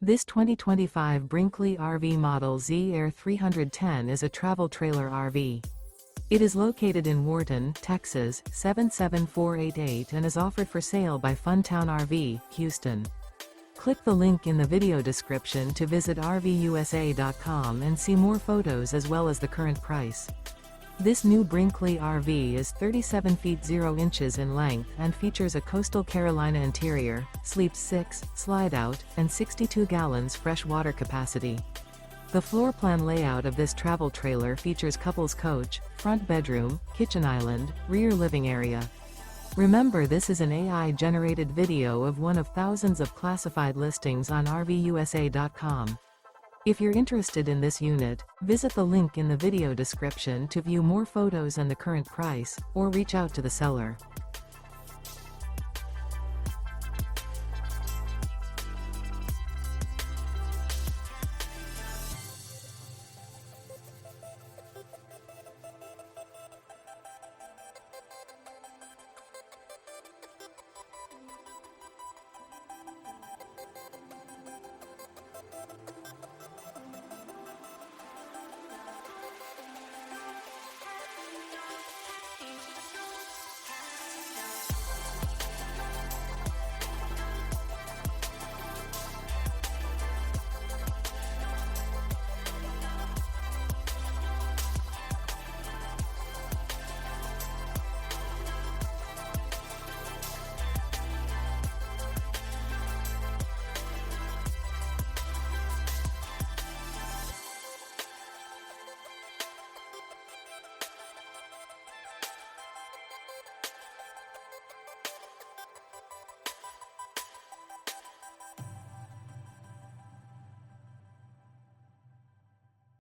This 2025 Brinkley RV Model Z Air 310 is a travel trailer RV. It is located in Wharton, Texas, 77488 and is offered for sale by Funtown RV, Houston. Click the link in the video description to visit RVUSA.com and see more photos as well as the current price. This new Brinkley RV is 37 feet 0 inches in length and features a coastal Carolina interior, sleeps 6, slide-out, and 62 gallons fresh water capacity. The floor plan layout of this travel trailer features couples coach, front bedroom, kitchen island, rear living area. Remember, this is an AI-generated video of one of thousands of classified listings on RVUSA.com. If you're interested in this unit, visit the link in the video description to view more photos and the current price, or reach out to the seller.